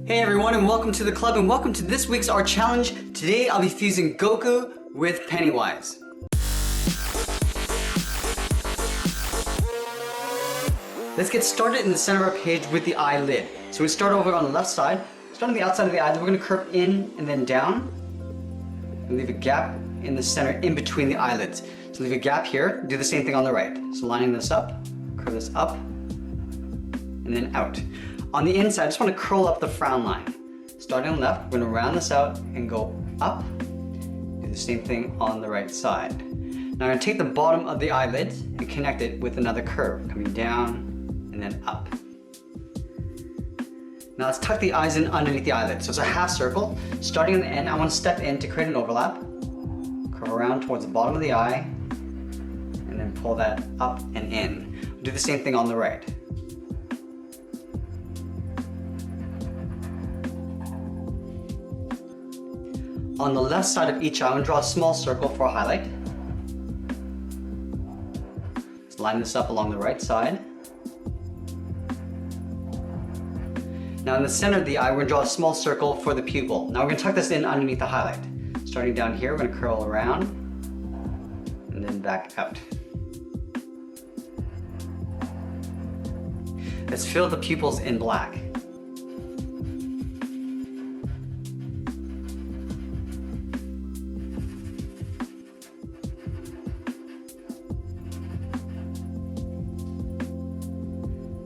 Hey everyone, and welcome to the club, and welcome to this week's art challenge. Today I'll be fusing Goku with Pennywise. Let's get started in the center of our page with the eyelid. So we start over on the left side. Start on the outside of the eyelid. We're going to curve in and then down. And leave a gap in the center in between the eyelids. So leave a gap here. Do the same thing on the right. So lining this up, curve this up, and then out. On the inside, I just want to curl up the frown line. Starting on the left, we're going to round this out and go up. Do the same thing on the right side. Now I'm going to take the bottom of the eyelid and connect it with another curve, coming down and then up. Now let's tuck the eyes in underneath the eyelid. So it's a half circle. Starting on the end, I want to step in to create an overlap. Curve around towards the bottom of the eye, and then pull that up and in. Do the same thing on the right. On the left side of each eye, I'm going to draw a small circle for a highlight. Let's line this up along the right side. Now in the center of the eye, we're going to draw a small circle for the pupil. Now we're going to tuck this in underneath the highlight. Starting down here, we're going to curl around and then back out. Let's fill the pupils in black.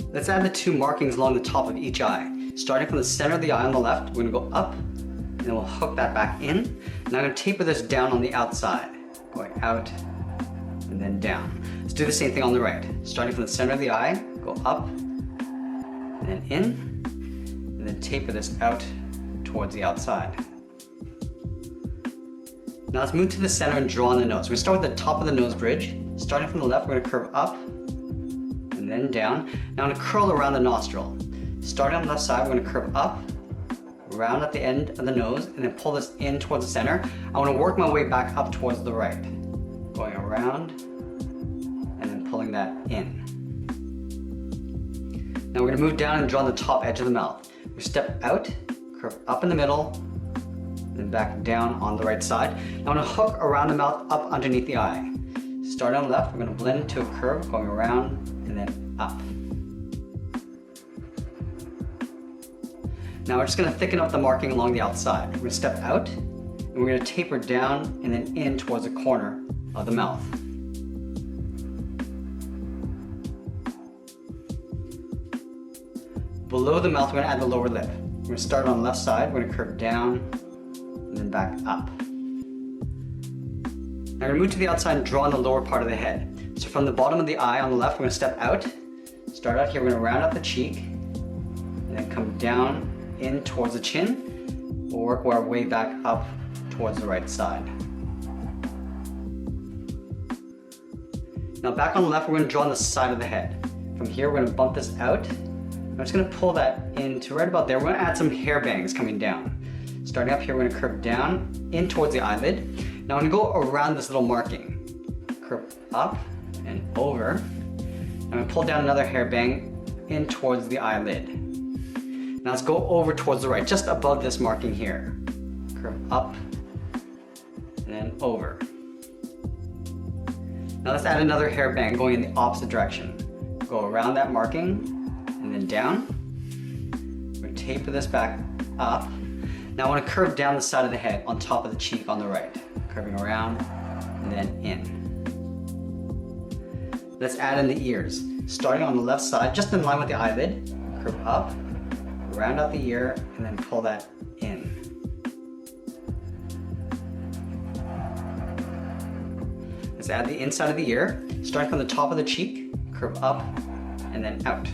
Let's add the two markings along the top of each eye. Starting from the center of the eye on the left, we're going to go up, and then we'll hook that back in. And I'm going to taper this down on the outside, going out and then down. Let's do the same thing on the right. Starting from the center of the eye, go up, and then in, and then taper this out towards the outside. Now let's move to the center and draw on the nose. We're going to start with the top of the nose bridge. Starting from the left, we're going to curve up, and then down. Now I'm going to curl around the nostril. Starting on the left side, we're going to curve up, round at the end of the nose, and then pull this in towards the center. I want to work my way back up towards the right. Going around, and then pulling that in. Now we're going to move down and draw the top edge of the mouth. We step out, curve up in the middle, and then back down on the right side. Now I'm going to hook around the mouth up underneath the eye. Starting on the left, we're going to blend into a curve, going around, and then up. Now we're just going to thicken up the marking along the outside. We're going to step out, and we're going to taper down and then in towards the corner of the mouth. Below the mouth, we're going to add the lower lip. We're going to start on the left side, we're going to curve down, and then back up. Now we're going to move to the outside and draw on the lower part of the head. So from the bottom of the eye on the left, we're going to step out. Start out here, we're going to round out the cheek, and then come down in towards the chin. We'll work our way back up towards the right side. Now back on the left, we're going to draw on the side of the head. From here, we're going to bump this out. I'm just going to pull that into right about there. We're going to add some hair bangs coming down. Starting up here, we're going to curve down in towards the eyelid. Now I'm going to go around this little marking. Curve up and over. I'm going to pull down another hair bang in towards the eyelid. Now let's go over towards the right, just above this marking here. Curve up and then over. Now let's add another hair bang going in the opposite direction. Go around that marking and then down. We're going to taper this back up. Now I want to curve down the side of the head on top of the cheek on the right. Curving around and then in. Let's add in the ears. Starting on the left side, just in line with the eyelid, curve up, round out the ear, and then pull that in. Let's add the inside of the ear. Starting from the top of the cheek, curve up, and then out.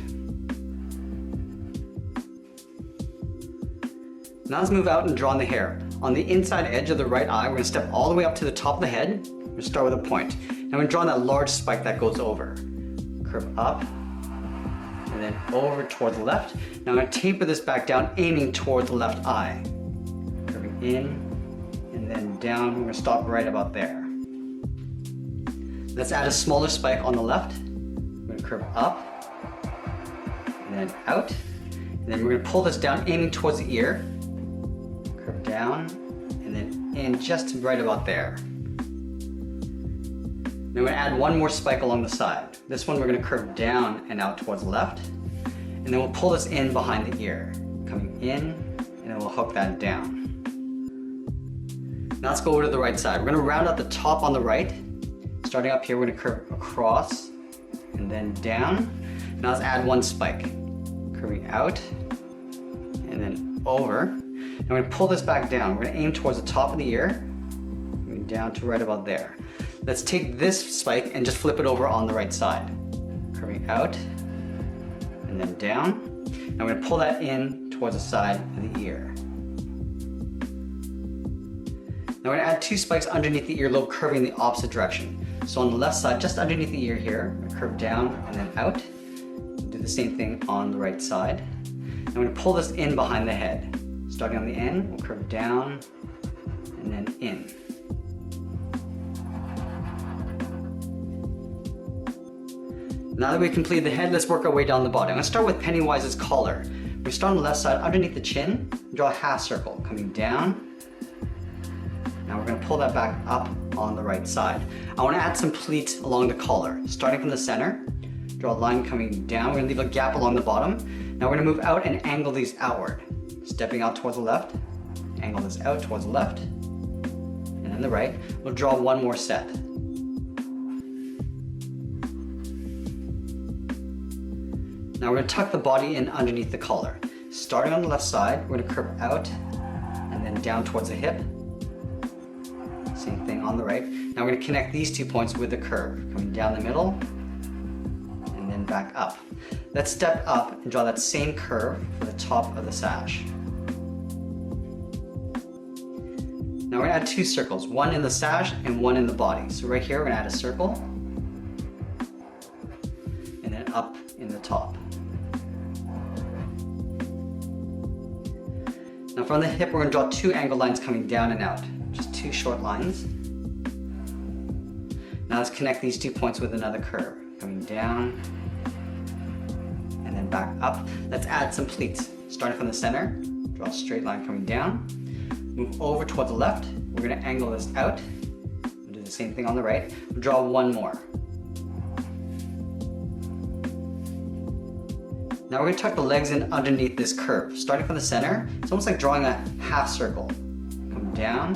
Now let's move out and draw on the hair. On the inside edge of the right eye, we're going to step all the way up to the top of the head. We're going to start with a point. Now we're going to draw on that large spike that goes over. Curve up, and then over towards the left. Now I'm going to taper this back down, aiming towards the left eye. Curving in, and then down. We're going to stop right about there. Let's add a smaller spike on the left. We're going to curve up, and then out. And then we're going to pull this down, aiming towards the ear. Curve down, and then in just right about there. Then we're going to add one more spike along the side. This one we're going to curve down and out towards the left. And then we'll pull this in behind the ear. Coming in, and then we'll hook that down. Now let's go over to the right side. We're going to round out the top on the right. Starting up here, we're going to curve across and then down. Now let's add one spike. Curving out and then over. Now we're going to pull this back down. We're going to aim towards the top of the ear, moving down to right about there. Let's take this spike and just flip it over on the right side. Curving out and then down. Now we're going to pull that in towards the side of the ear. Now we're going to add two spikes underneath the earlobe, curving the opposite direction. So on the left side, just underneath the ear here, I'm going to curve down and then out. Do the same thing on the right side. Now I'm going to pull this in behind the head. Starting on the end, we'll curve down and then in. Now that we've completed the head, let's work our way down the body. I'm going to start with Pennywise's collar. We start on the left side, underneath the chin, draw a half circle, coming down. Now we're going to pull that back up on the right side. I want to add some pleats along the collar. Starting from the center, draw a line coming down. We're going to leave a gap along the bottom. Now we're going to move out and angle these outward. Stepping out towards the left, angle this out towards the left, and then the right. We'll draw one more set. Now we're going to tuck the body in underneath the collar. Starting on the left side, we're going to curve out and then down towards the hip. Same thing on the right. Now we're going to connect these 2 points with the curve, coming down the middle and then back up. Let's step up and draw that same curve for the top of the sash. Now we're going to add two circles, one in the sash and one in the body. So right here we're going to add a circle and then up in the top. Now from the hip we're going to draw two angled lines coming down and out. Just two short lines. Now let's connect these 2 points with another curve, coming down and then back up. Let's add some pleats. Starting from the center, draw a straight line coming down, move over towards the left. We're going to angle this out. We'll do the same thing on the right. We'll draw one more. Now we're going to tuck the legs in underneath this curve. Starting from the center, it's almost like drawing a half circle. Come down,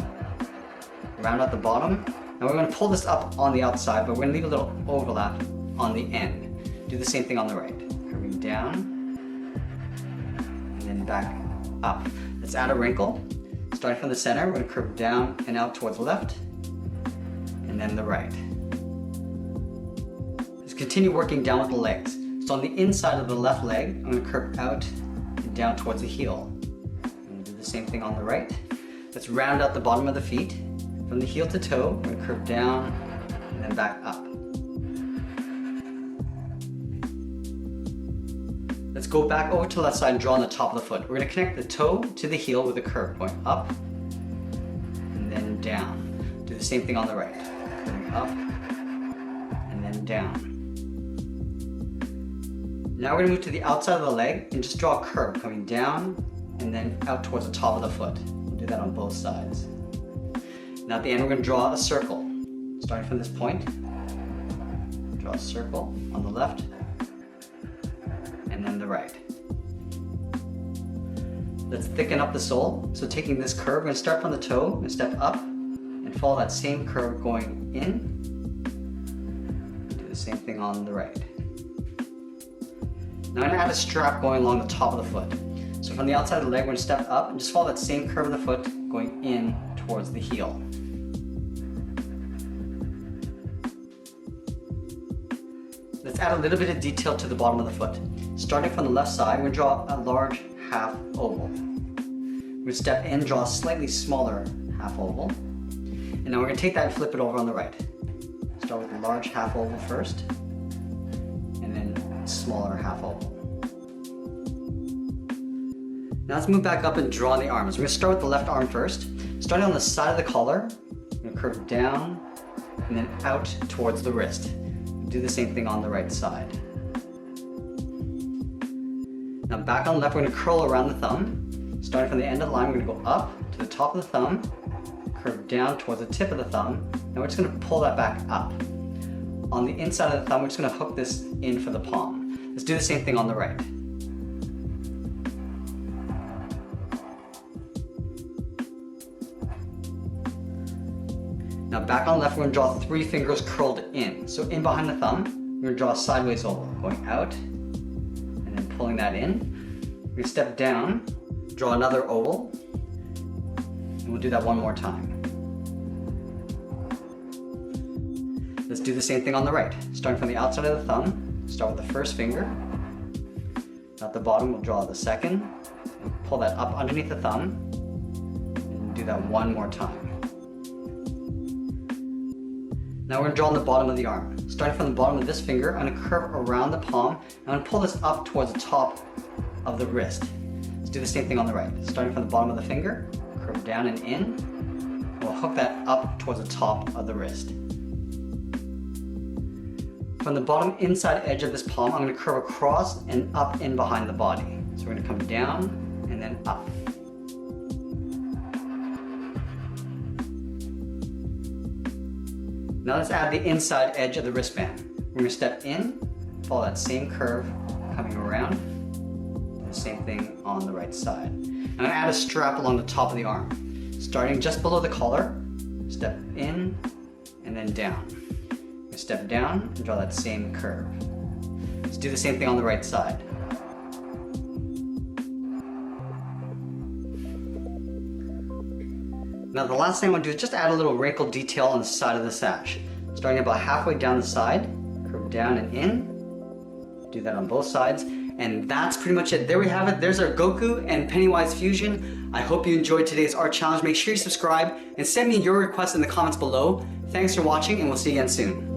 round out the bottom. Now we're going to pull this up on the outside, but we're going to leave a little overlap on the end. Do the same thing on the right. Curving down, and then back up. Let's add a wrinkle. Starting from the center, we're going to curve down and out towards the left, and then the right. Let's continue working down with the legs. So on the inside of the left leg, I'm going to curve out and down towards the heel. I'm going to do the same thing on the right. Let's round out the bottom of the feet. From the heel to toe, we're going to curve down and then back up. Let's go back over to the left side and draw on the top of the foot. We're going to connect the toe to the heel with a curve, going up and then down. Do the same thing on the right. Going up and then down. Now we're going to move to the outside of the leg and just draw a curve coming down and then out towards the top of the foot. We'll do that on both sides. Now at the end we're going to draw a circle. Starting from this point, draw a circle on the left and then the right. Let's thicken up the sole. So taking this curve, we're going to start from the toe and step up and follow that same curve going in. Do the same thing on the right. Now I'm going to add a strap going along the top of the foot. So from the outside of the leg, we're going to step up and just follow that same curve of the foot going in towards the heel. Let's add a little bit of detail to the bottom of the foot. Starting from the left side, we're going to draw a large half oval. We're going to step in, draw a slightly smaller half oval. And now we're going to take that and flip it over on the right. Start with a large half oval first, and then a smaller half oval. Now let's move back up and draw the arms. We're going to start with the left arm first. Starting on the side of the collar, we're going to curve down and then out towards the wrist. Do the same thing on the right side. Now back on the left, we're going to curl around the thumb. Starting from the end of the line, we're going to go up to the top of the thumb, curve down towards the tip of the thumb, and we're just going to pull that back up. On the inside of the thumb, we're just going to hook this in for the palm. Let's do the same thing on the right. Now back on the left, we're going to draw 3 fingers curled in. So in behind the thumb, we're going to draw a sideways oval, going out, and then pulling that in. We're going to step down, draw another oval, and we'll do that one more time. Let's do the same thing on the right. Starting from the outside of the thumb, start with the first finger. At the bottom, we'll draw the second, and pull that up underneath the thumb, and do that one more time. Now we're going to draw on the bottom of the arm. Starting from the bottom of this finger, I'm going to curve around the palm, and I'm going to pull this up towards the top of the wrist. Let's do the same thing on the right. Starting from the bottom of the finger, curve down and in. We'll hook that up towards the top of the wrist. From the bottom inside edge of this palm, I'm going to curve across and up in behind the body. So we're going to come down and then up. Now let's add the inside edge of the wristband. We're going to step in, follow that same curve, coming around. Do the same thing on the right side. I'm going to add a strap along the top of the arm. Starting just below the collar, step in and then down. Step down and draw that same curve. Let's do the same thing on the right side. Now the last thing I want to do is just add a little wrinkle detail on the side of the sash. Starting about halfway down the side, curve down and in. Do that on both sides. And that's pretty much it. There we have it. There's our Goku and Pennywise fusion. I hope you enjoyed today's art challenge. Make sure you subscribe and send me your requests in the comments below. Thanks for watching, and we'll see you again soon.